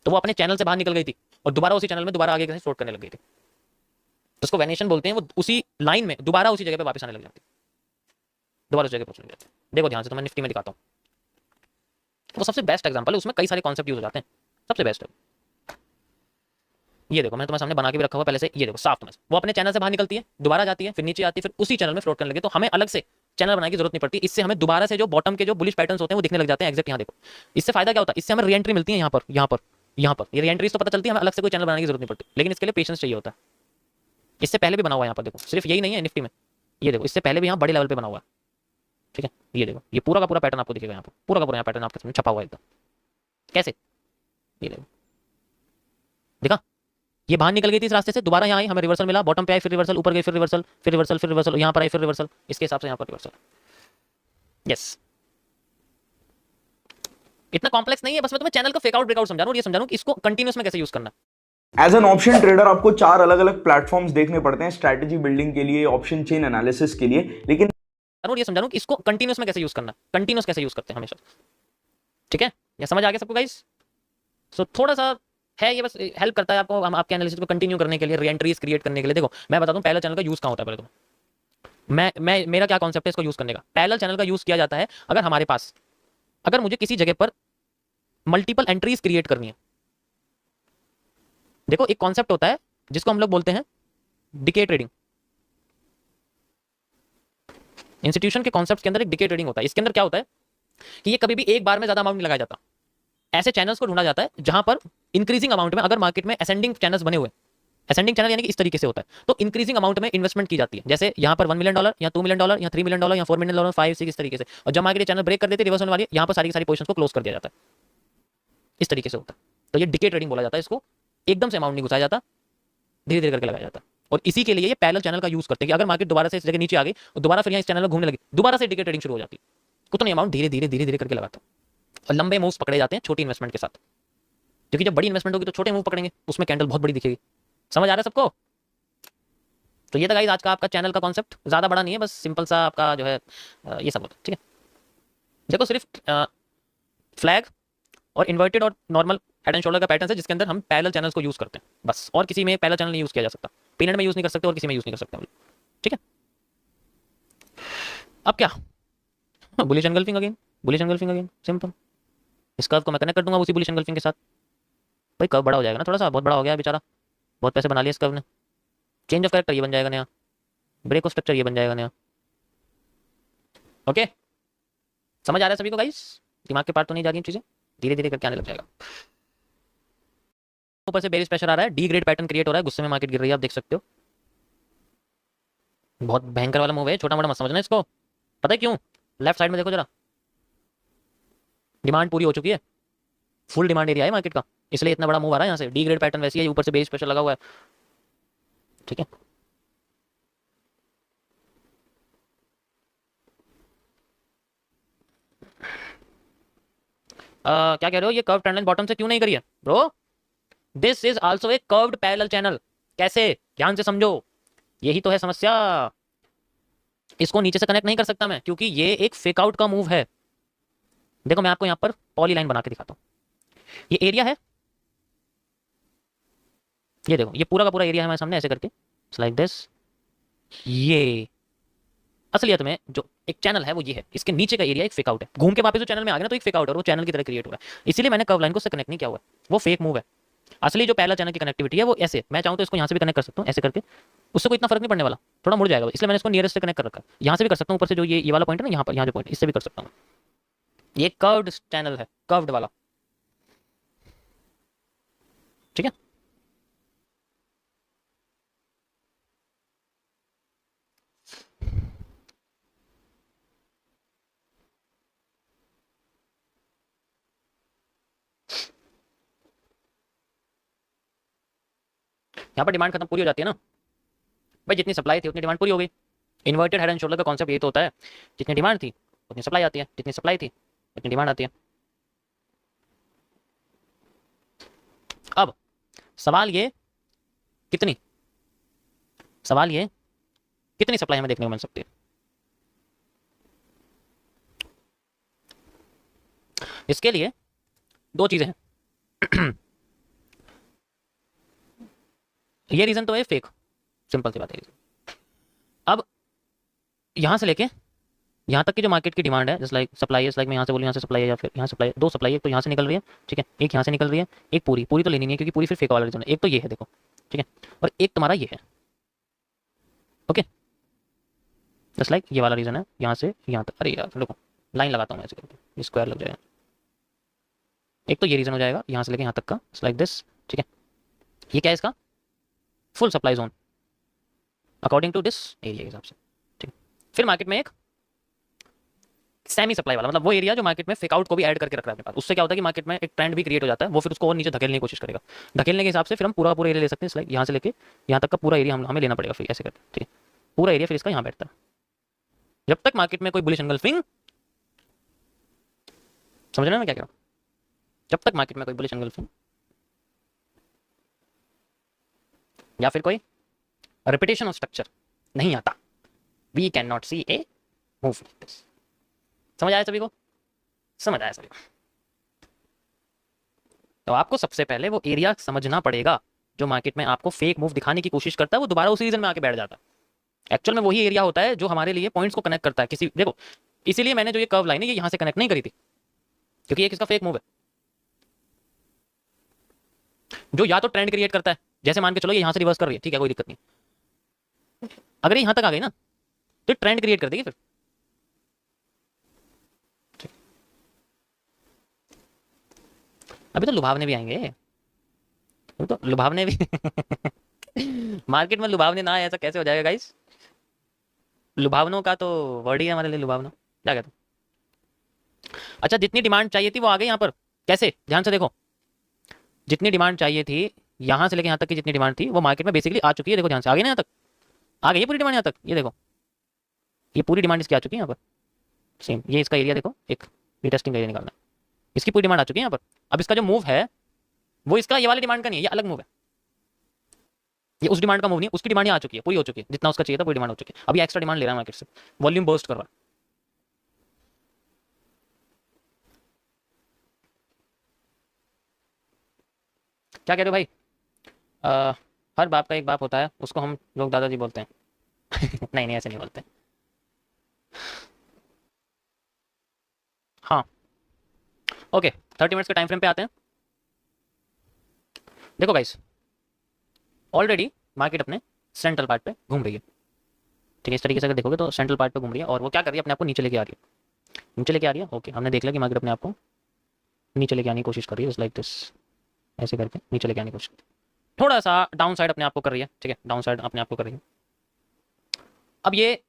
[SPEAKER 1] तो वो अपने चैनल से बाहर निकल गई थी और दोबारा उसी चैनल में दोबारा आगे फ्लोट करने लग गई थी। तो उसको वेनेशन बोलते हैं। वो उसी लाइन में दोबारा उसी जगह पे वापस आने लग जाती है, दोबारा उस जगह पहुंचने लग जाती है। देखो ध्यान से, तो मैं निफ्टी में दिखाता हूँ। वो सबसे बेस्ट एग्जांपल है, उसमें कई सारे कॉन्सेप्ट यूज हो जाते हैं, सबसे बेस्ट है। ये देखो, मैं तुम्हारे सामने बना के भी रखा हुआ पहले से। ये देखो साफ, तुम्हें वो अपने चैनल से बाहर निकलती है, दोबारा जाती है, फिर नीचे आती है, फिर उसी चैनल में फ्लोट करने लगे। तो हमें अलग से चैनल बनाने की जरूरत नहीं पड़ती। इससे हमें दोबारा से जो बॉटम के जो बुलिश पैटर्न्स होते हैं वो दिखने लग जाते हैं। एग्जैक्ट यहाँ देखो, इससे फायदा क्या होता है, इससे हमें रीएंट्री मिलती है। यहाँ पर ये रीएंट्रीज तो पता चलती है, हमें अलग से कोई चैनल बनाने की जरूरत नहीं पड़ती। लेकिन इसके लिए पेशेंस चाहिए होता है। इससे पहले भी बना हुआ है यहाँ पर, देखो सिर्फ यही नहीं है निफ्टी में, ये देखो इससे पहले भी यहाँ बड़े लेवल पे बना हुआ है। ठीक है, ये देखो, ये पूरा का पूरा पैटर्न आपको दिखेगा यहाँ पर, पूरा का पूरा यहाँ पैटर्न आपके सामने छपा हुआ है एकदम। कैसे, ये देखो, दिखा, ये बाहर निकल गई थी इस रास्ते से, दोबारा यहाँ आई, हमें रिवर्सल मिला, बॉटम पे आई, फिर रिवर्सल, ऊपर गई, फिर रिवर्सल, फिर रिवर्सल, फिर रिवर्सल, यहाँ पर आई, फिर रिवर्सल, इसके हिसाब से यहाँ पर रिवर्सल। यस, इतना कॉम्प्लेक्स नहीं है, बस मैं तुम्हें चैनल का फेकआउट ब्रेकआउट समझा रहा हूँ, ये समझा रहा हूँ कि इसको कंटिन्यूस में कैसे यूज करना।
[SPEAKER 2] एज एन ऑप्शन ट्रेडर आपको 4 अलग अलग प्लेटफॉर्म्स देखने पड़ते हैं स्ट्रैटेजी बिल्डिंग के लिए, ऑप्शन चेन एनालिसिस के लिए, लेकिन
[SPEAKER 1] ये समझा रहा हूँ कि इसको कंटिन्यूस में कैसे यूज करना, कंटिन्यूस कैसे यूज करते हैं हमेशा। ठीक है, ये समझ आ गया सबको गाइस? सो थोड़ा सा है ये, बस हेल्प करता है आपको हम आपके एनालिसिस को कंटिन्यू करने के लिए, रीएंट्रीज क्रिएट करने के लिए। देखो मैं बता दूं पैरेलल चैनल का यूज कहाँ होता है, पहले तो मैं मेरा क्या कॉन्सेप्ट है इसको यूज करने का। पैरेलल चैनल का यूज किया जाता है अगर हमारे पास, अगर मुझे किसी जगह पर मल्टीपल एंट्रीज क्रिएट करनी है। देखो एक कॉन्सेप्ट होता है जिसको हम लोग बोलते हैं डिके ट्रेडिंग। इंस्टीट्यूशन के कॉन्सेप्ट के अंदर एक डिके ट्रेडिंग होता है। इसके अंदर क्या होता है कि ये कभी भी एक बार में ज्यादा अमाउंट नहीं लगाया जाता। ऐसे चैनल्स को ढूंढा जाता है जहां पर इंक्रीजिंग अमाउंट में, अगर मार्केट में असेंडिंग चैनल्स बने हुए, असेंडिंग चैनल यानी कि इस तरीके से होता है, तो इंक्रीजिंग अमाउंट में इन्वेस्टमेंट की जाती है। जैसे यहाँ पर $1 मिलियन या $2 मिलियन या $3 मिलियन या $4 मिलियन, 5, 6 इस तरीके से। और जब मार्केट चैनल ब्रेक कर देते रिवर्स होने वाली, यहाँ पर सारी की सारी पोजीशन को क्लोज कर दिया जाता है। इस तरीके से होता है, तो ये डिके ट्रेडिंग बोला जाता है। इसको एकदम से अमाउंट नहीं घुसाया जाता, धीरे धीरे करके लगाया जाता है। और इसी के लिए ये पैरेलल चैनल का यूज करते हैं कि अगर मार्केट दोबारा से इस जगह नीचे आ गई और दोबारा फिर यहाँ इस चैनल में घूमने लगी, दोबारा से डिके ट्रेडिंग शुरू हो जाती है। उतनी अमाउंट धीरे धीरे धीरे धीरे करके लगाता है और लंबे मूव्स पकड़े जाते हैं छोटी इन्वेस्टमेंट के साथ। क्योंकि जब बड़ी इन्वेस्टमेंट होगी तो छोटे मूव पकड़ेंगे, उसमें कैंडल बहुत बड़ी दिखेगी। समझ आ रहा है सबको? तो ये था गाइस आज का आपका चैनल का कॉन्सेप्ट। ज्यादा बड़ा नहीं है, बस सिंपल सा आपका जो है ये सब होता है। ठीक है, देखो सिर्फ फ्लैग और इन्वर्टेड और नॉर्मल हेड एंड शोल्डर का पैटर्न है जिसके अंदर हम पैरेलल चैनल्स को यूज करते हैं बस, और किसी में पैरेलल चैनल नहीं यूज किया जा सकता। पीनट में यूज नहीं कर सकते और किसी में यूज नहीं कर सकते हम लोग। ठीक है, अब क्या, bullish engulfing again, bullish engulfing again, simple. इस कर्व को मैं कनेक्ट कर दूंगा उसी बुलिश एनगल्फिंग के साथ। भाई कर्व बड़ा हो जाएगा ना, थोड़ा सा बहुत बड़ा हो गया बेचारा, बहुत पैसे बना लिए इस कर्व ने। चेंज ऑफ कैरेक्टर ये बन जाएगा नया, ब्रेक ऑफ स्ट्रक्चर ये बन जाएगा नया। ओके, समझ आ रहा है सभी को गाइस? दिमाग के पार तो नहीं जा रही चीजें, धीरे धीरे करके आने लग जाएगा। ऊपर से बेरिश प्रेशर आ रहा है, डी ग्रेड पैटर्न क्रिएट हो रहा है, गुस्से में मार्केट गिर रही है, आप देख सकते हो। बहुत भयंकर वाला मूव है, छोटा मोटा मत समझना इसको। पता है क्यों? लेफ्ट साइड में देखो जरा, डिमांड पूरी हो चुकी है, फुल डिमांड एरिया है मार्केट का, इसलिए इतना बड़ा मूव आ रहा है यहाँ से। डी ग्रेड पैटर्न वैसी है, ऊपर से बेरिश प्रेशर लगा हुआ है। ठीक है, क्या कह रहे हो, ये कर्व ट्रेंड लाइन बॉटम से क्यों नहीं करी है bro? This is also a curved parallel channel. कैसे? ध्यान से समझो, यही तो है समस्या। इसको नीचे से कनेक्ट नहीं कर सकता मैं क्योंकि ये एक फेक आउट का मूव है। देखो मैं आपको यहाँ पर पॉली लाइन बना के दिखाता हूँ। ये एरिया है, ये देखो ये पूरा का पूरा एरिया है हमारे सामने, ऐसे करके लाइक दिस। ये असलियत में जो एक चैनल है वो ये है, इसके नीचे का एरिया एक फेक आउट है। घूम के वापस जो चैनल में आ गया ना तो एक फेक आउट है, वो चैनल की तरह क्रिएट हो रहा है। इसीलिए मैंने कर्व लाइन को उससे कनेक्ट नहीं किया हुआ है, वो फेक मूव है। असली जो पैरेलल चैनल की कनेक्टिविटी है वो ऐसे, मैं चाहूँ तो इसको यहाँ से भी कनेक्ट कर सकता हूँ ऐसे करके, उससे कोई इतना फर्क नहीं पड़ने वाला, थोड़ा मुड़ जाएगा, इसलिए मैंने इसको नियरेस्ट से कनेक्ट कर रखा है। यहाँ से भी कर सकता हूँ, ऊपर से जो ये वाला पॉइंट है ना, यहाँ पर यहाँ जो पॉइंट, इससे भी कर सकता हूँ। ये कर्व्ड चैनल है, कर्व्ड वाला। ठीक है, यहाँ पर डिमांड खत्म पूरी हो जाती है ना भाई, जितनी सप्लाई थी उतनी डिमांड पूरी हो गई। इन्वर्टेड हेड एंड शोल्डर का कॉन्सेप्ट ये तो होता है, जितनी डिमांड थी उतनी सप्लाई आती है, जितनी सप्लाई थी उतनी डिमांड आती है। अब सवाल ये कितनी, सवाल ये कितनी सप्लाई हमें देखने को मिल सकती है। इसके लिए दो चीजें हैं। ये रीजन तो है फेक, सिंपल सी बात है। अब यहां से लेके यहाँ तक की जो मार्केट की डिमांड है, जस्ट लाइक सप्लाई है, लाइक मैं यहाँ से बोलूँ यहाँ से सप्लाई है या फिर यहाँ सप्लाई है, दो सप्लाई है, एक तो यहाँ से निकल रही है, ठीक है, एक यहाँ से निकल रही है, एक पूरी पूरी तो लेनी नहीं है क्योंकि पूरी फिर फेक वाला रीजन है। एक तो ये है देखो, ठीक है, और एक तुम्हारा ये है। ओके, जस्ट लाइक ये वाला रीजन है यहाँ से यहाँ तक। अरे यार देखो लाइन लगाता हूँ मैं ऐसे करके, स्क्वायर लग जाएगा। एक तो ये रीजन हो जाएगा यहाँ से लेके यहाँ तक का, लाइक दिस। ठीक है, ये क्या है इसका full supply zone according to this area के हिसाब से। ठीक, फिर मार्केट में एक सेमी सप्लाई वाला, मतलब वो एरिया जो मार्केट में फेक आउट को भी ऐड करके रख रहा है अपने पास। उससे क्या होता है कि मार्केट में एक ट्रेंड भी क्रिएट हो जाता है, वो फिर उसको और नीचे धकेलने की कोशिश करेगा। धकेलने के हिसाब से फिर हम पूरा पूरा एरिया ले सकते हैं, लाइक यहाँ से लेके यहाँ तक का पूरा एरिया हमें लेना पड़ेगा, फिर ऐसे करते हैं, ठीक है। पूरा एरिया फिर इसका यहाँ बैठता है जब तक मार्केट में कोई बुलिश एंगल्फिंग, समझ रहे हैं मैं क्या कह रहा हूँ, जब तक मार्केट में कोई बुलिश एंगल्फिंग या फिर कोई रिपीटेशन ऑफ स्ट्रक्चर नहीं आता, we can not see a move like this. समझ आया सभी को? समझ आया सभी को? तो आपको सबसे पहले वो एरिया समझना पड़ेगा जो मार्केट में आपको फेक मूव दिखाने की कोशिश करता है, वो दोबारा उसी रीजन में आके बैठ जाता है। एक्चुअल में वही एरिया होता है जो हमारे लिए पॉइंट्स को कनेक्ट करता है किसी, देखो इसीलिए मैंने जो ये कर्व लाइन है ये यहाँ से कनेक्ट नहीं करी थी, क्योंकि ये किसका फेक मूव है जो या तो ट्रेंड क्रिएट करता है, जैसे मान के चलो ये यहाँ से रिवर्स कर रही है, ठीक है कोई दिक्कत नहीं, अगर ये यहाँ तक आ गई ना तो ट्रेंड क्रिएट कर देगी फिर। अभी तो लुभावने भी आएंगे, अभी तो लुभावने भी मार्केट में लुभावने ना आए ऐसा कैसे हो जाएगा गाइस? लुभावनों का तो वर्ड ही है हमारे लिए लुभावना, क्या कहते हैं। अच्छा, जितनी डिमांड चाहिए थी वो आ गई यहाँ पर, कैसे ध्यान से देखो, जितनी डिमांड चाहिए थी यहाँ से लेके यहाँ तक की जितनी डिमांड थी वो मार्केट में बेसिकली आ चुकी है, देखो ध्यान से आ गई ना यहाँ तक, आ गई है पूरी डिमांड यहाँ तक, ये देखो ये पूरी डिमांड इसकी आ चुकी है यहाँ पर, सेम ये इसका एरिया देखो, एक टेस्टिंग एरिया निकालना है, इसकी पूरी डिमांड आ चुकी है यहाँ पर। अब इसका जो मूव है वो इसका ये वाली डिमांड का नहीं है, ये अलग मूव है, ये उस डिमांड का मूव नहीं, उसकी डिमांड आ चुकी है, पूरी हो चुकी है, जितना उसका चाहिए था पूरी डिमांड हो चुकी है, अभी एक्स्ट्रा डिमांड ले रहा है मार्केट से, वॉल्यूम बर्स्ट कर रहा है। क्या कह रहे हो भाई? हर बाप का एक बाप होता है, उसको हम लोग दादाजी बोलते हैं नहीं नहीं ऐसे नहीं बोलते। हाँ ओके, 30 मिनट्स के टाइम फ्रेम पे आते हैं। देखो गाइस, ऑलरेडी मार्केट अपने सेंट्रल पार्ट पे घूम रही है, ठीक है, इस तरीके से अगर देखोगे तो सेंट्रल पार्ट पे घूम रही है और वो क्या कर रही है, अपने आप को नीचे लेके आ रही है, नीचे लेके आ रही है। ओके, हमने देख लिया कि मार्केट अपने आप को नीचे लेके आने की कोशिश कर रही है, लाइक दिस, ऐसे करके नीचे लेके आने की कोशिश, थोड़ा सा डाउन साइड अपने आप को कर रही है, ठीक है, डाउन साइड अपने आप को कर रही है। अब ये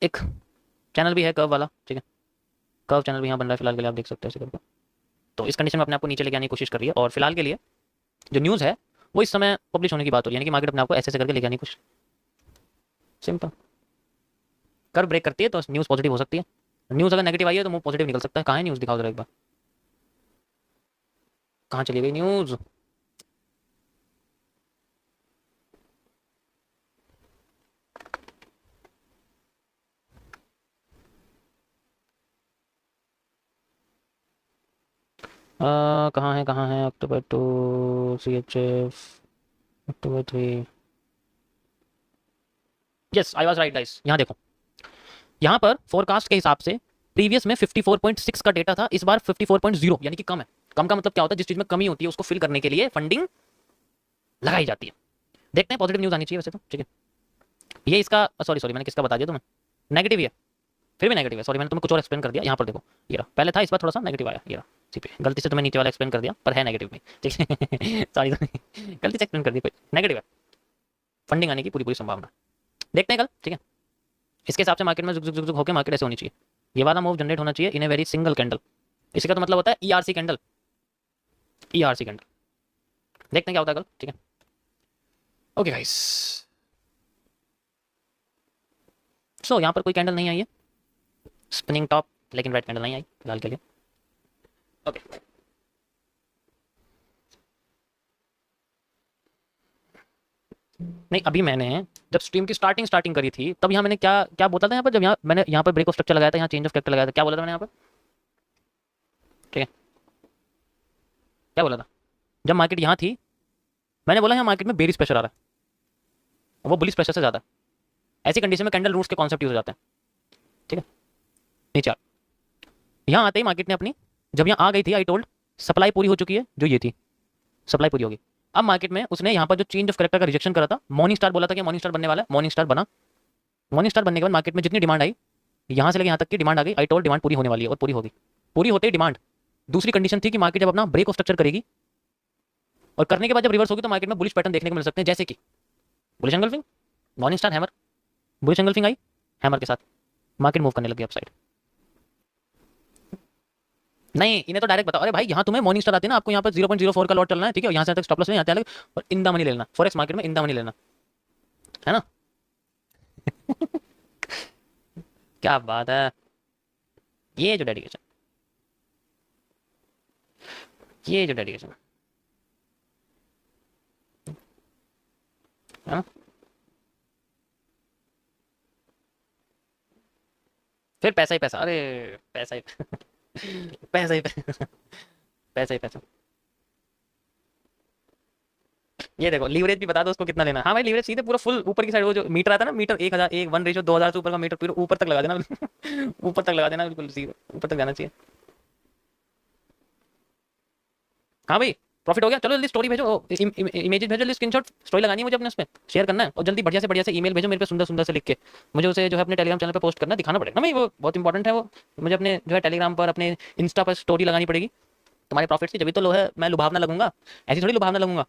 [SPEAKER 1] एक चैनल भी है कर्व वाला, ठीक है, कर्व चैनल भी यहाँ बन रहा है फिलहाल के लिए, आप देख सकते हैं ऐसे करके। तो इस कंडीशन में अपने आप को नीचे लेके आने की कोशिश कर रही है और फिलहाल के लिए जो न्यूज़ है वो इस समय पब्लिश होने की बात हो रही है, यानी कि मार्केट अपने आप को ऐसे ऐसे करके लेके आने की कोशिश, सिंपल। कर्व ब्रेक करती है तो न्यूज़ पॉजिटिव हो सकती है, न्यूज़ अगर नेगेटिव आई है तो मूव पॉजिटिव निकल सकता है। कहाँ है न्यूज़, दिखाओ जरा एक बार, कहाँ चली गई न्यूज़? कहाँ है अक्टूबर 2 CHF October 3, yes I was right guys. यहाँ देखो, यहाँ पर फोरकास्ट के हिसाब से प्रीवियस में 54.6 का डेटा था, इस बार 54.0, यानी कि कम है। कम का मतलब क्या होता है, जिस चीज में कमी होती है उसको फिल करने के लिए फंडिंग लगाई जाती है। देखते हैं, पॉजिटिव न्यूज़ आनी चाहिए वैसे तो, ठीक है। ये इसका सॉरी मैंने किसका बता दिया तुम्हें, नेगेटिव है, फिर भी नेगेटिव है, सॉरी मैंने तुम्हें कुछ और एक्सप्लेन कर दिया। यहाँ पर देखो ये रहा, पहले था, इस बार थोड़ा सा नेगेटिव आया, ये रहा पे गलती से तुम्हें नीचे वाला एक्सप्लेन कर दिया, पर है नेगेटिव में, ठीक है सॉरी गलती से एक्सप्लेन कर दिया, कोई नेगेटिव है, फंडिंग आने की पूरी पूरी संभावना। देखते हैं कल, ठीक है। इसके हिसाब से मार्केट में जुक जुक जुक जुक होकर मार्केट ऐसे होनी चाहिए, ये वाला मूव जनरेट होना चाहिए इन ए वेरी सिंगल कैंडल। इसका तो मतलब होता है ERC कैंडल, ERC कैंडल। देखते हैं क्या होता है कल, ठीक है। ओके गाइस, सो यहाँ पर कोई कैंडल नहीं आई है स्पिनिंग टॉप, लेकिन रेड कैंडल नहीं आई फिलहाल के लिए। ओके नहीं, अभी मैंने जब स्ट्रीम की स्टार्टिंग करी थी तब यहाँ मैंने क्या क्या बोला था, यहाँ पर जब मैंने यहाँ पर ब्रेक ऑफ स्ट्रक्चर लगाया था, यहाँ चेंज ऑफ कैरेक्टर लगाया था, क्या बोला था मैंने यहाँ पर, ठीक है, क्या बोला था जब मार्केट यहाँ थी, मैंने बोला यहाँ मार्केट में बेरिश प्रेशर आ रहा है, वो बुलिश प्रेशर से ज़्यादा है। ऐसी कंडीशन में कैंडल रूट्स के कॉन्सेप्ट यूज हो जाते हैं, ठीक है। नीचे यहाँ आते ही मार्केट ने अपनी, जब यहाँ आ गई थी, आई टोल्ड सप्लाई पूरी हो चुकी है, जो ये थी सप्लाई पूरी होगी। अब मार्केट में उसने यहाँ पर जो चेंज ऑफ कैरेक्टर का रिजेक्शन करा था, मॉर्निंग स्टार बोला था कि मॉर्निंग स्टार बनने वाला है, मॉर्निंग स्टार बना, मॉर्निंग स्टार बनने के बाद मार्केट में जितनी डिमांड आई, यहाँ से लेकर यहाँ तक की डिमांड आ गई, आई टोल्ड डिमांड पूरी होने वाली है और पूरी होगी। पूरी होते ही डिमांड, दूसरी कंडीशन थी कि मार्केट जब अपना ब्रेक ऑफ स्ट्रक्चर करेगी और करने के बाद जब रिवर्स होगी तो मार्केट में बुलिश पैटर्न देखने को मिल सकते हैं, जैसे कि bullish engulfing, morning star hammer, bullish engulfing आई हैमर के साथ, मार्केट मूव करने लगी अपसाइड। नहीं, इन्हें तो डायरेक्ट बताओ, अरे भाई यहाँ तुम्हें मॉर्निंग स्टार आती है ना, आपको यहाँ पर 0.04 का लॉट चलना है, ठीक है, यहाँ से तक स्टॉप लॉस नहीं आते अलग, और इन द मनी ले लेना, फॉरेक्स मार्केट में इन द मनी लेना, है ना। क्या बात है, ये जो डेडिकेशन, ये जो डेडिकेशन है ना। फिर पैसा ही पैसा, अरे पैसा ही पैसा ही पैसा, पैसा ही पैसा। ये देखो लीवरेज भी बता दो उसको कितना लेना है। हाँ भाई लीवरेज सीधे पूरा फुल ऊपर की साइड, वो जो मीटर आता है ना, मीटर 1000 एक 1:2000 से ऊपर का मीटर पूरा ऊपर तक लगा देना। ऊपर तक लगा देना, बिल्कुल सीधे ऊपर तक जाना चाहिए। हाँ भाई प्रॉफिट हो गया, चलो जल्दी स्टोरी भेजो, इमेजेस भेजो, जल्दी स्क्रीनशॉट, स्टोरी लगानी है मुझे अपने उसमें शेयर करना है, और जल्दी बढ़िया से ईमेल भेजो मेरे पे सुंदर सुंदर से लिख के, मुझे उसे जो है अपने टेलीग्राम चैनल पे पोस्ट करना, दिखाना पड़ेगा ना भाई, वो बहुत इंपॉर्टेंट है वो, मुझे अपने जो है टेलीग्राम पर अपने इंस्टा पर स्टोरी लगानी पड़ेगी तुम्हारे प्रॉफिट्स की, जब तो लो है मैं लुभावना लगूंगा, ऐसी थोड़ी लुभावना लगूंगा।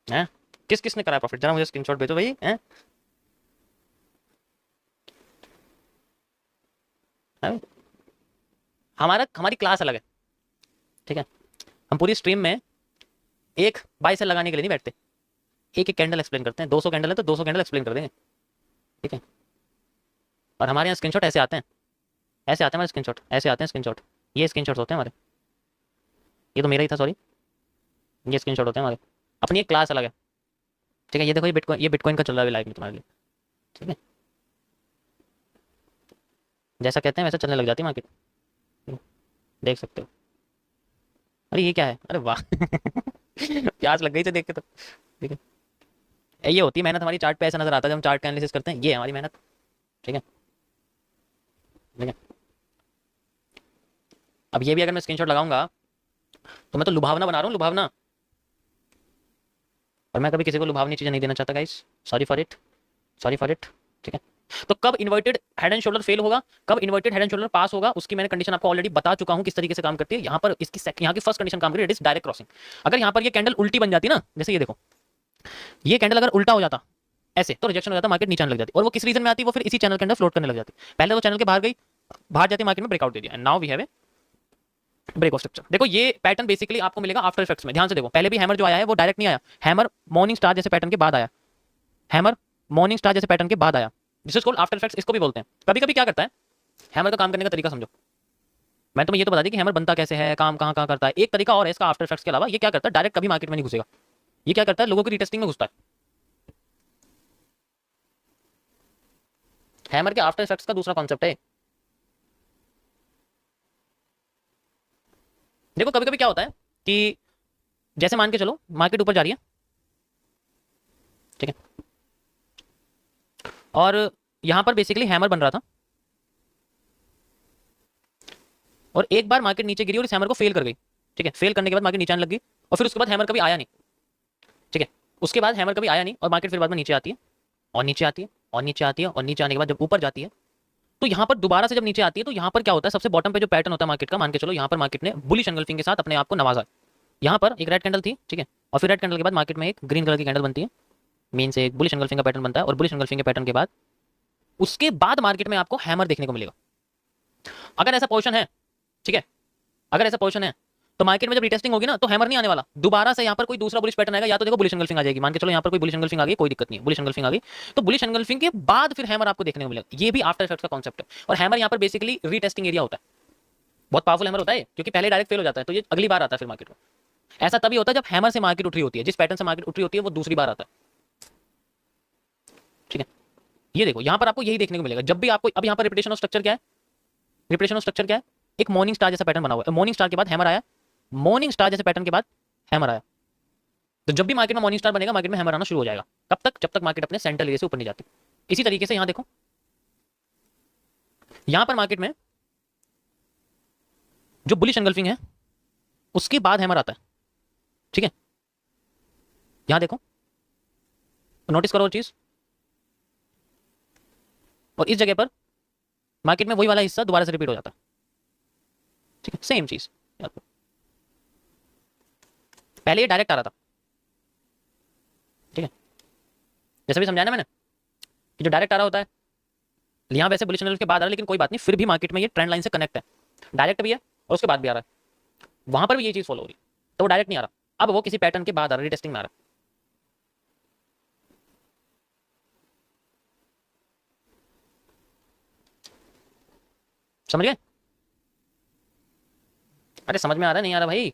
[SPEAKER 1] हैं किस किसने करा प्रॉफिट, जरा मुझे स्क्रीनशॉट भेजो भाई, हैं हैं? हमारी क्लास अलग है, ठीक है, हम पूरी स्ट्रीम में एक बाई सेल लगाने के लिए नहीं बैठते, एक एक कैंडल एक्सप्लेन करते हैं, 200 कैंडल है तो 200 कैंडल एक्सप्लेन कर देंगे, ठीक है। और हमारे यहाँ स्क्रीनशॉट ऐसे आते हैं, ऐसे आते हैं हमारे स्क्रीनशॉट, ऐसे आते हैं स्क्रीनशॉट, ये स्क्रीनशॉट होते हैं हमारे, ये तो मेरा ही था सॉरी, ये स्क्रीनशॉट होते हैं हमारे, अपनी एक क्लास अलग है, ठीक है। ये देखो ये बिटकॉइन का चल रहा है लाइव में तुम्हारे लिए, ठीक है, जैसा कहते हैं वैसा चलने लग जाती है मार्केट, देख सकते हो। अरे ये क्या है, अरे वाह। प्यास लग गई से देख के तो, ठीक है। ये होती है मेहनत हमारी, चार्ट पे ऐसा नजर आता है जब हम चार्ट का एनालिसिस करते हैं, ये है हमारी मेहनत, ठीक है, ठीक है। अब ये भी अगर मैं स्क्रीनशॉट लगाऊंगा तो मैं तो लुभावना बना रहा हूँ, लुभावना, और मैं कभी किसी को लुभावनी चीजें नहीं देना चाहता guys, sorry for it, sorry for it, ठीक है। तो कब inverted head and shoulder fail होगा, कब इन्वर्टेड हेड एंड शोल्डर पास होगा, उसकी मैंने कंडीशन आपको ऑलरेडी बता चुका हूं किस तरीके से काम करती है। यहाँ पर इसकी यहाँ की फर्स्ट कंडीशन काम करी, इट इज डायरेक्ट क्रॉसिंग। अगर यहाँ पर ये कैंडल उल्टी बन जाती ना, जैसे ये देखो, ये कैंडल अगर उल्टा हो जाता ऐसे, तो रिजेक्शन हो जाता, मार्केट नीचे आने लग जाती, और वो किस रीजन में आती, वो फिर इसी चैनल के अंदर फ्लोट करने लग जाती, पहले तो चैनल के बाहर गई, बाहर जाती मार्केट में ब्रेकआउट दे दिया, and now we have a break of structure. देखो ये पैटर्न बेसिकली आपको मिलेगा आफ्टर इफेक्ट्स में, ध्यान से देखो, पहले भी हैमर जो आया है वो डायरेक्ट नहीं आया, हैमर मॉर्निंग स्टार जैसे पैटर्न के बाद आया, हैमर मॉर्निंग स्टार जैसे पैटर्न के बाद आया, this is called after effects, इसको भी बोलते हैं। कभी कभी क्या करता है, हैमर का काम करने का तरीका समझो, मैं तुम्हें ये तो बता दी कि हैमर बनता कैसे है, काम कहाँ कहाँ करता है, एक तरीका और है इसका आफ्टर इफेक्ट्स के अलावा, ये क्या करता है, डायरेक्ट कभी मार्केट में नहीं घुसेगा, ये क्या करता है, लोगों की रिटेस्टिंग में घुसता है। हैमर के आफ्टर इफेक्ट्स का दूसरा कॉन्सेप्ट है, देखो कभी कभी क्या होता है कि जैसे मान के चलो मार्केट ऊपर जा रही है, ठीक है, और यहां पर बेसिकली हैमर बन रहा था, और एक बार मार्केट नीचे गिरी और इस हैमर को फेल कर गई, ठीक है, फेल करने के बाद मार्केट नीचे आने लगी, और फिर उसके बाद हैमर कभी आया नहीं, ठीक है, उसके बाद हैमर कभी आया नहीं, और मार्केट फिर बाद में नीचे आती है, और नीचे आती है, और नीचे आती है, और नीचे आने के बाद जब ऊपर जाती है, तो यहाँ पर दोबारा से जब नीचे आती है, तो यहाँ पर क्या होता है, सबसे बॉटम पे जो पैटर्न होता है मार्केट का, मान के चलो यहाँ पर मार्केट ने बुलिश एंगल्फिंग के साथ अपने आप को नवाजा, यहाँ पर एक रेड कैंडल थी, ठीक है, और फिर रेड कैंडल के बाद मार्केट में एक ग्रीन कलर की कैंडल बनती है, मेन से एक बुलिश एंगल्फिंग का पैटर्न बनता है, और बुलिश एंगल्फिंग के पैटर्न के बाद उसके बाद मार्केट में आपको हैमर देखने को मिलेगा। अगर ऐसा पोजीशन है, ठीक है, अगर ऐसा पोजीशन है, तो मार्केट में जब रिटेस्टिंग होगी ना, तो हैमर नहीं आने वाला, दोबारा से यहाँ पर कोई दूसरा बुलिश पैटर्न आएगा, या तो देखो बुलिश एंगल्फिंग आ जाएगी, मान के चलो यहाँ पर कोई बुलिश एंगल्फिंग आ गई, कोई दिक्कत नहीं है, बुलिश एंगल्फिंग आ गई, तो बुलिश एंगल्फिंग के बाद फिर हैमर आपको देखने को मिलेगा, ये भी आफ्टर इफेक्ट्स का कॉन्सेप्ट है। और हैमर यहाँ पर बेसिकली रीटेस्टिंग एरिया होता है, बहुत पावरफुल हैमर होता है, क्योंकि पहले डायरेक्ट फेल हो जाता है, तो ये अगली बार आता है फिर मार्केट में, ऐसा तभी होता है जब हैमर से मार्केट उठ रही होती है, जिस पैटर्न से मार्केट उठ रही होती है वो दूसरी बार आता है, ठीक है। ये देखो यहाँ पर आपको यही देखने को मिलेगा, जब भी आपको, अब यहाँ पर रिपीटेशन ऑफ स्ट्रक्चर क्या है, रिपीटेशन ऑफ स्ट्रक्चर क्या है, एक मॉर्निंग स्टार जैसा पैटर्न बना हुआ है, मॉर्निंग स्टार के बाद हैमर आया, मॉर्निंग स्टार जैसे पैटर्न के बाद हैमर आया, तो जब भी मार्केट में मॉर्निंग स्टार बनेगा, मार्केट में हैमर आना शुरू हो जाएगा, कब तक, जब तक मार्केट अपने सेंट्रल एरिया से ऊपर नहीं जाती। इसी तरीके से यहाँ देखो, यहाँ पर मार्केट में जो बुलिश एंगल्फिंग है उसके बाद हैमर आता है, ठीक है, यहाँ देखो, नोटिस करो चीज, और इस जगह पर मार्केट में वही वाला हिस्सा दोबारा से रिपीट हो जाता है, ठीक है, सेम चीज, पहले ये डायरेक्ट आ रहा था, ठीक है, जैसे भी समझाया ना मैंने, कि जो डायरेक्ट आ रहा होता है, यहाँ वैसे बुलिश एनालिसिस के बाद आ रहा है, लेकिन कोई बात नहीं, फिर भी मार्केट में ये ट्रेंड लाइन से कनेक्ट है, डायरेक्ट भी है और उसके बाद भी आ रहा है, वहां पर भी ये चीज फॉलो हो रही है, तो वो डायरेक्ट नहीं आ रहा, अब वो किसी पैटर्न के बाद आ रहा है, रीटेस्टिंग में आ रहा है। समझ गए? अरे समझ में आ रहा है, नहीं आ रहा भाई?